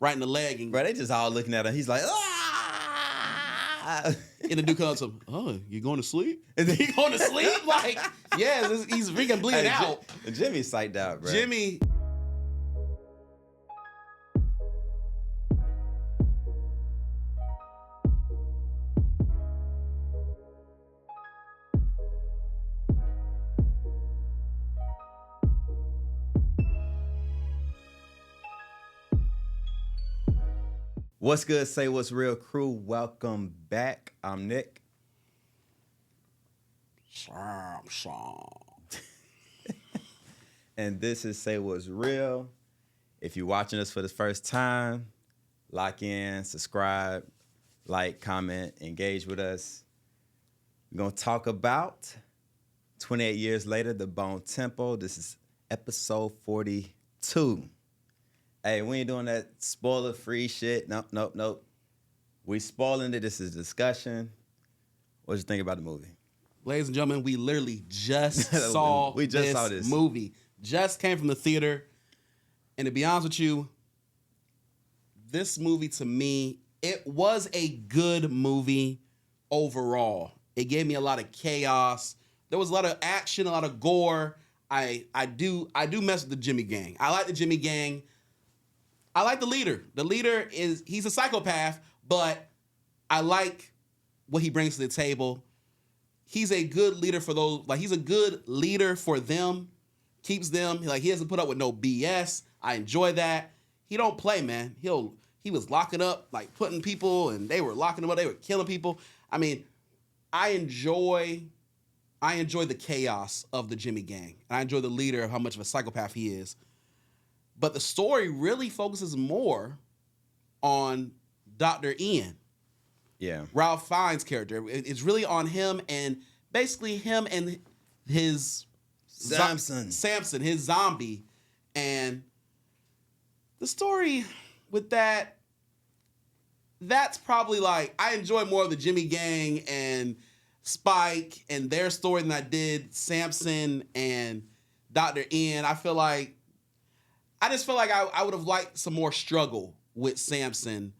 right in the leg. And, Bro, they just all looking at him. He's like, ah! and the dude comes up, oh, you going to sleep? And then he going to sleep? Like, yeah, he's freaking bleeding out. Jimmy's psyched out, bro. Jimmy. What's good? Say What's Real crew. Welcome back. I'm Nick. And this is Say What's Real. If you're watching us for the first time, lock in, subscribe, like, comment, engage with us. We're going to talk about 28 years later, the Bone Temple. This is episode 42. Hey, we ain't doing that spoiler-free shit. Nope. We spoiling it. This is discussion. What you think about the movie? Ladies and gentlemen, we literally just saw this movie. Just came from the theater. And to be honest with you, this movie to me, it was a good movie overall. It gave me a lot of chaos. There was a lot of action, a lot of gore. I do mess with the Jimmy gang. I like the Jimmy gang. I like the leader. The leader he's a psychopath, but I like what he brings to the table. He's a good leader for those, like he's a good leader for them, keeps them, like he doesn't put up with no BS. I enjoy that. He don't play, man. He was locking up, like putting people, and they were locking them up, they were killing people. I mean, I enjoy the chaos of the Jimmy gang. And I enjoy the leader of how much of a psychopath he is. But the story really focuses more on Dr. Ian. Yeah. Ralph Fiennes' character. It's really on him and basically him and his Samson, his zombie. And the story with that's probably like, I enjoy more of the Jimmy gang and Spike and their story than I did Samson and Dr. Ian. I just feel like I would have liked some more struggle with Samson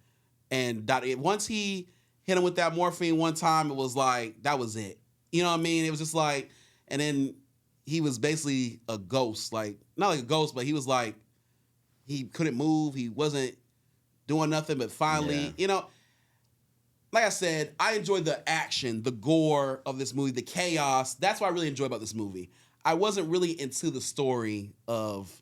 and Dr. Ian. Once he hit him with that morphine one time, it was like, that was it. You know what I mean? It was just like, and then he was basically a ghost. Like, not like a ghost, but he was like, he couldn't move. He wasn't doing nothing, but finally, you know, like I said, I enjoyed the action, the gore of this movie, the chaos. That's what I really enjoy about this movie. I wasn't really into the story of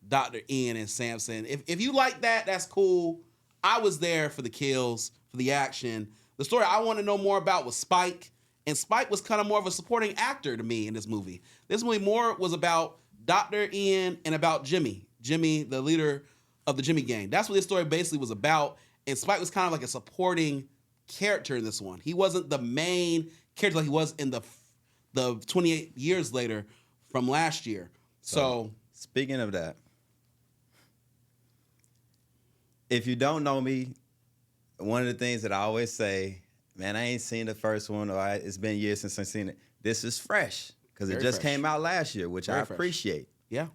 Dr. Ian and Samson. If you like that, that's cool. I was there for the kills, for the action. The story I want to know more about was Spike. And Spike was kind of more of a supporting actor to me in this movie. This movie more was about Dr. Ian and about Jimmy. Jimmy, the leader of the Jimmy gang. That's what this story basically was about. And Spike was kind of like a supporting character in this one. He wasn't the main character like he was in the 28 years later from last year. So speaking of that, if you don't know me, one of the things that I always say, man, I ain't seen the first one, or it's been years since I've seen it. This is fresh because it just came out last year, which I appreciate. Yeah.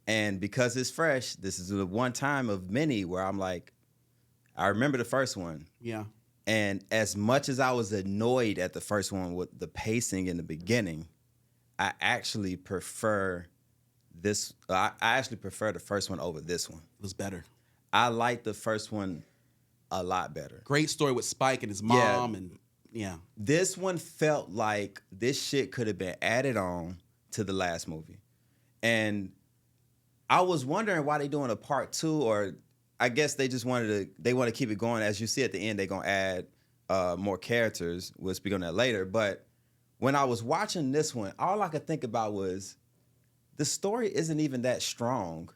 And because it's fresh, this is the one time of many where I'm like, I remember the first one. Yeah. And as much as I was annoyed at the first one with the pacing in the beginning, I actually prefer this. I actually prefer the first one over this one. It was better. I like the first one a lot better. Great story with Spike and his mom, and yeah. This one felt like this shit could have been added on to the last movie. And I was wondering why they doing a part 2, or I guess they just want to keep it going. As you see at the end, they're going to add more characters. We'll speak on that later. But when I was watching this one, all I could think about was the story isn't even that strong.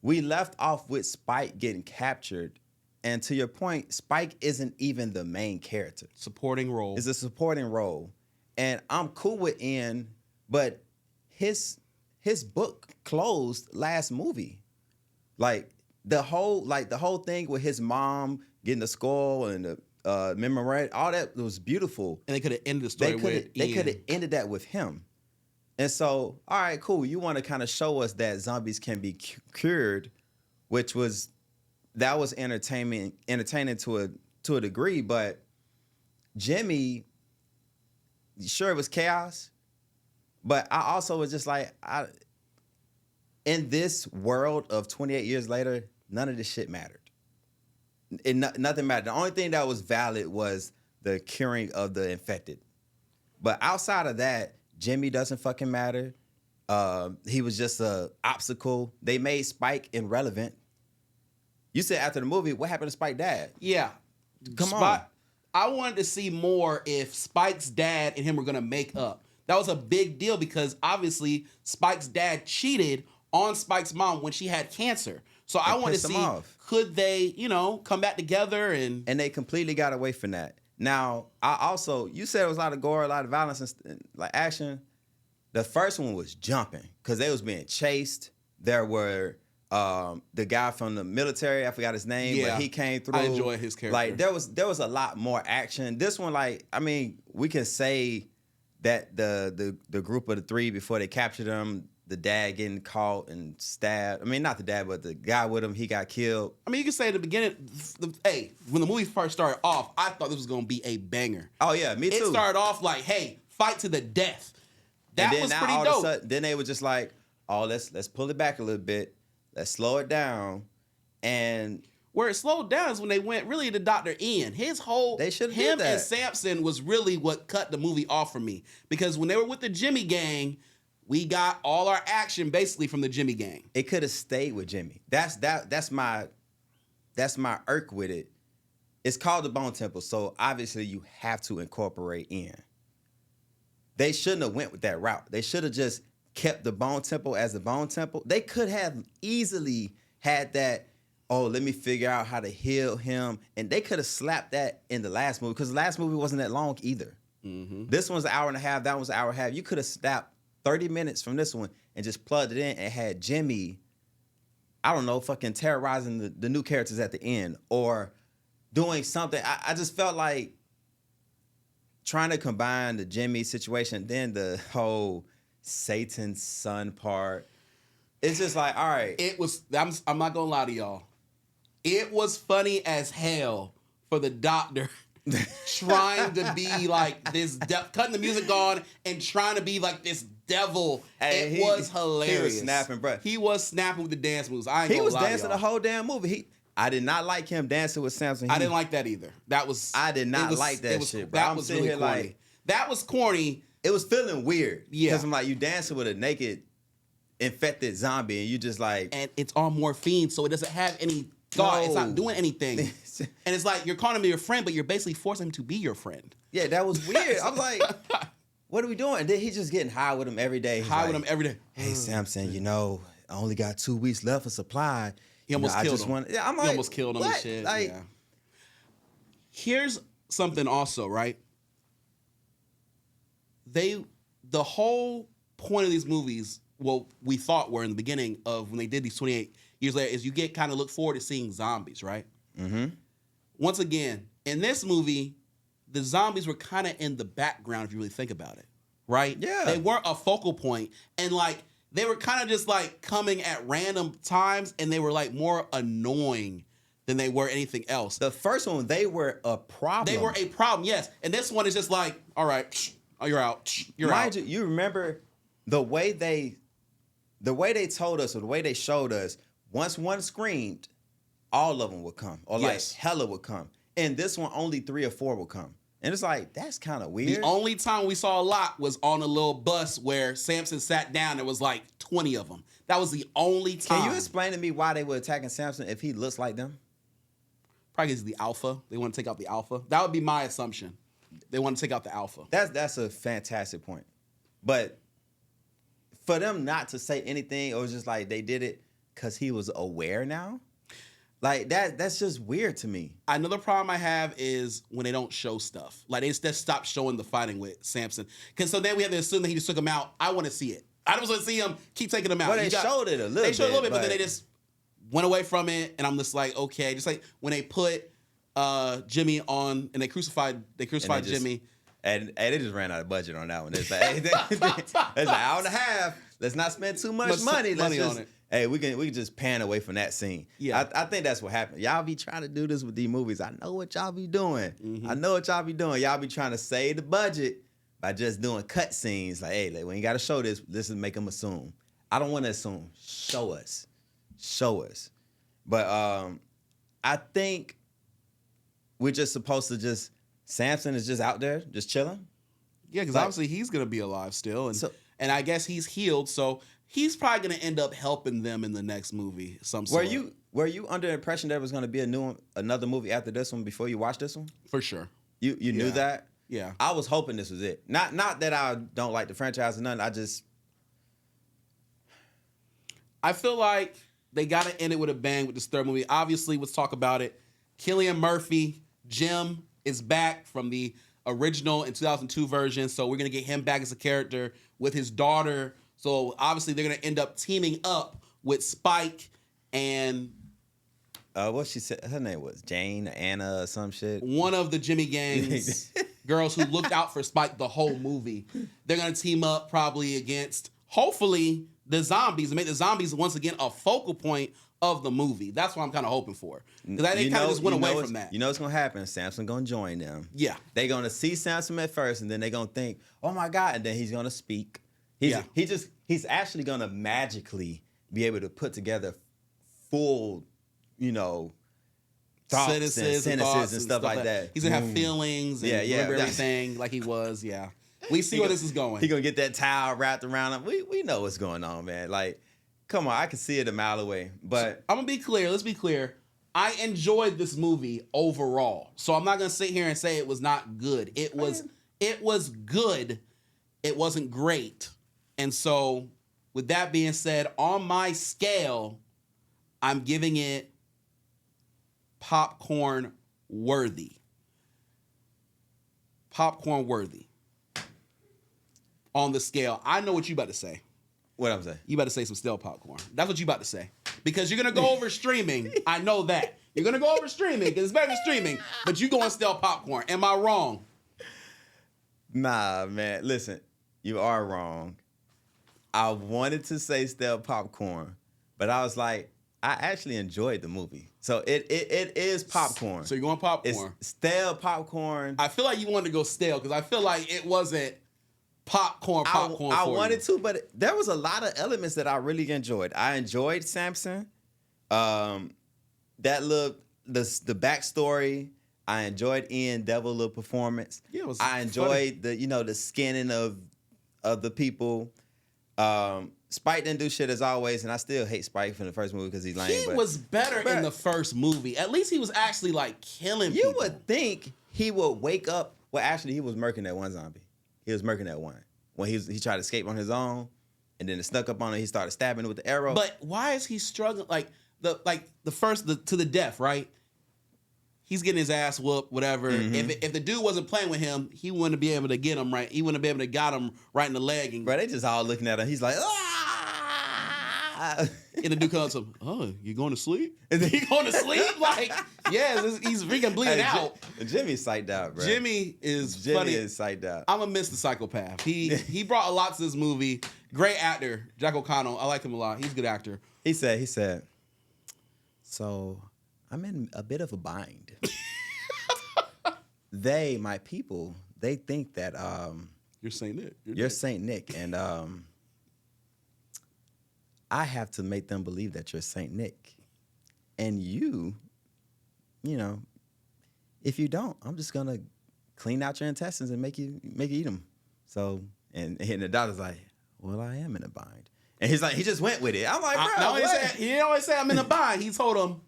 We left off with Spike getting captured. And to your point, Spike isn't even the main character. Supporting role. It's a supporting role. And I'm cool with Ian, but his book closed last movie. Like the whole thing with his mom getting the skull and the memory, all that was beautiful. And they could have ended the story with Ian. They could have ended that with him. And so, all right, cool. You want to kind of show us that zombies can be cured, which was that was entertaining to a degree, but Jimmy, sure it was chaos, but I also was just like, in this world of 28 years later, none of this shit mattered. Nothing mattered. The only thing that was valid was the curing of the infected. But outside of that, Jimmy doesn't fucking matter. He was just a obstacle. They made Spike irrelevant. You said after the movie, what happened to Spike's dad? Yeah. Come on. I wanted to see more if Spike's dad and him were going to make up. That was a big deal because obviously Spike's dad cheated on Spike's mom when she had cancer. So I wanted to see, could they, come back together and they completely got away from that. Now, you said it was a lot of gore, a lot of violence and like action. The first one was jumping because they was being chased. There were the guy from the military, I forgot his name, but he came through. I enjoyed his character. Like there was a lot more action. This one, we can say that the group of the three before they captured him, the dad getting caught and stabbed. I mean, not the dad, but the guy with him, he got killed. I mean, you can say at the beginning, when the movie first started off, I thought this was going to be a banger. Oh, yeah, me too. It started off like, hey, fight to the death. That was pretty dope. Of a sudden, then they were just like, oh, let's pull it back a little bit. Let's slow it down. And where it slowed down is when they went really to Dr. Ian. Him and Samson was really what cut the movie off for me. Because when they were with the Jimmy gang, we got all our action basically from the Jimmy gang. It could have stayed with Jimmy. That's my irk with it. It's called the Bone Temple, so obviously you have to incorporate Ian. They shouldn't have went with that route. They should have just kept the Bone Temple as the Bone Temple. They could have easily had that, oh, let me figure out how to heal him. And they could have slapped that in the last movie because the last movie wasn't that long either. Mm-hmm. This one's an hour and a half. That one's an hour and a half. You could have snapped 30 minutes from this one and just plugged it in and had Jimmy, I don't know, fucking terrorizing the new characters at the end or doing something. I just felt like trying to combine the Jimmy situation, then the whole Satan's son part. It's just like, all right. It was, I'm not going to lie to y'all. It was funny as hell for the doctor trying to be like this, cutting the music on and trying to be like this devil. Hey, it was hilarious. He was snapping, bro. He was snapping with the dance moves. He was dancing the whole damn movie. I did not like him dancing with Samson. I didn't like that either. I did not like that shit, bro. That was really corny. Like, that was corny. It was feeling weird. Yeah. Because I'm like, you dancing with a naked, infected zombie, and you just like... And it's on morphine, so it doesn't have any thought. It's not doing anything. And it's like, you're calling him your friend, but you're basically forcing him to be your friend. Yeah, that was weird. I'm like, what are we doing? And then he's just getting high with him every day. With him every day. Hey, Samson, I only got 2 weeks left of supply. He almost killed him. I'm like, he almost killed him and shit. Like, yeah. Here's something also, right? The whole point of these movies, well, we thought were in the beginning of when they did these 28 years later, is you get kind of look forward to seeing zombies, right? Mm-hmm. Once again, in this movie, the zombies were kind of in the background if you really think about it, right? Yeah. They weren't a focal point, and like they were kind of just like coming at random times, and they were like more annoying than they were anything else. The first one, they were a problem. They were a problem, yes. And this one is just like, all right, you're out. You're out. You remember the way they told us or the way they showed us, once one screamed, all of them would come. Or like hella would come. And this one, only 3 or 4 would come. And it's like, that's kind of weird. The only time we saw a lot was on a little bus where Samson sat down. There was like 20 of them. That was the only time. Can you explain to me why they were attacking Samson if he looks like them? Probably because the alpha. They want to take out the alpha. That would be my assumption. They want to take out the alpha. That's a fantastic point. But for them not to say anything, it was just like they did it because he was aware now. Like that's just weird to me. Another problem I have is when they don't show stuff. Like they just stop showing the fighting with Samson. Because so then we have to assume that he just took him out. I want to see it. I just want to see him keep taking him out. Well, they showed it a little bit. They showed it a little bit, but then they just went away from it. And I'm just like, okay. Just like when they put Jimmy on and they crucified Jimmy. And they just ran out of budget on that one. It's like, hey, it's an hour and a half. Let's not spend too much money. On it. Hey, we can just pan away from that scene. Yeah. I think that's what happened. Y'all be trying to do this with these movies. I know what y'all be doing. Mm-hmm. I know what y'all be doing. Y'all be trying to save the budget by just doing cut scenes. Like, hey, we ain't got to show this. This is make them assume. I don't want to assume. Show us. But I think we're just supposed to just, Samson is just out there, just chilling. Yeah, because Like- obviously he's going to be alive still. And, So- and I guess he's healed, so he's probably going to end up helping them in the next movie. Some sort. Were you under the impression there was going to be another movie after this one before you watched this one? For sure. You knew that? Yeah. I was hoping this was it. Not that I don't like the franchise or nothing. I feel like they got to end it with a bang with this third movie. Obviously, let's talk about it. Cillian Murphy, Jim, is back from the original in 2002 version, so we're going to get him back as a character with his daughter. So obviously, they're going to end up teaming up with Spike and what she said, her name was Jane, Anna, or some shit. one of the Jimmy Gang's girls who looked out for Spike the whole movie. They're going to team up probably against, hopefully, the zombies and make the zombies once again a focal point of the movie. That's what I'm kind of hoping for. Because they kind of just went away from that. You know what's going to happen? Samson going to join them. Yeah. They're going to see Samson at first, and then they're going to think, oh my God, and then he's going to speak. He's actually going to magically be able to put together full, thoughts Sentences and stuff like that. He's going to have feelings and remember everything like he was. Yeah. We see where this is going. He's going to get that towel wrapped around him. We know what's going on, man. Like, come on, I can see it a mile away. But I'm going to be clear. Let's be clear. I enjoyed this movie overall. So I'm not going to sit here and say it was not good. It was good. It wasn't great. And so with that being said, on my scale, I'm giving it popcorn worthy. Popcorn worthy. On the scale. I know what you about to say. What I'm saying? You about to say some stale popcorn. That's what you about to say. Because you're going to go over streaming. I know that. You're going to go over streaming because it's better than streaming. But you going stale popcorn. Am I wrong? Nah, man. Listen, you are wrong. I wanted to say stale popcorn, but I was like, I actually enjoyed the movie. So it is popcorn. So you're going popcorn. It's stale popcorn. I feel like you wanted to go stale because I feel like it wasn't popcorn. I wanted to, but there was a lot of elements that I really enjoyed. I enjoyed Samson. The backstory. I enjoyed Ian Devil little performance. Yeah, it was I enjoyed the scanning of the people. Spike didn't do shit as always, and I still hate Spike from the first movie because he's lame. He was better in the first movie. At least he was actually like killing people. You would think he would wake up. Well, actually, he was murking that one zombie. He was murking that one when he tried to escape on his own, and then it snuck up on him. He started stabbing with the arrow. But why is he struggling? To the death, right? He's getting his ass whooped, whatever. Mm-hmm. If the dude wasn't playing with him, he wouldn't be able to get him right. He wouldn't be able to got him right in the leg. And, bro, they just all looking at him. He's like, ah! and the dude comes up, oh, you going to sleep? Is he going to sleep? Like, yes, he's freaking bleeding out. Jimmy's psyched out, bro. Jimmy is psyched out. I'm going to miss the psychopath. He brought a lot to this movie. Great actor, Jack O'Connell. I like him a lot. He's a good actor. He said, so I'm in a bit of a bind. My people, they think that you're Saint Nick. You're Saint Nick, and I have to make them believe that you're Saint Nick. And you if you don't, I'm just gonna clean out your intestines and make you eat them. So, and the doctor's like, well, I am in a bind. And he's like, he just went with it. I'm like, bro, he didn't always say I'm in a bind. He told him,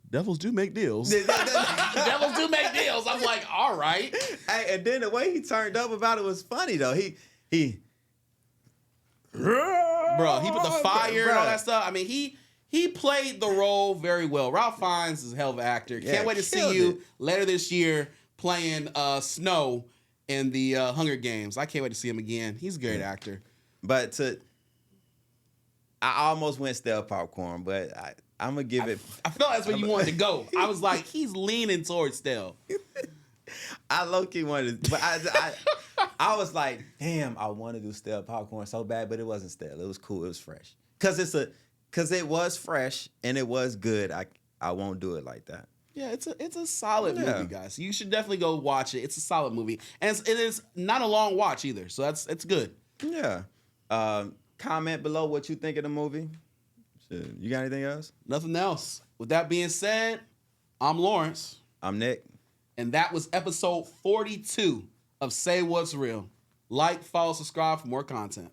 devils do make deals. Devils do make deals. I'm like, all right. Hey, and then the way he turned up about it was funny though. He Bro, he put the fire and all that stuff. I mean, he played the role very well. Ralph Fiennes is a hell of an actor. Can't wait to see you later this year playing Snow in the Hunger Games. I can't wait to see him again. He's a great actor. But I almost went stale popcorn, but I'm gonna give it. I felt that's where you wanted to go. I was like, he's leaning towards stale. I low-key wanted, but I was like, damn, I want to do stale popcorn so bad, but it wasn't stale. It was cool. It was fresh. Cause it was fresh and it was good. I won't do it like that. Yeah, it's a solid Yeah. movie, guys. You should definitely go watch it. It's a solid movie, and it is not a long watch either. So it's good. Yeah. Comment below what you think of the movie. Shit, you got anything else? Nothing else. With that being said, I'm Lawrence, I'm Nick. and that was episode 42 of Say What's Real. Like, follow, subscribe for more content.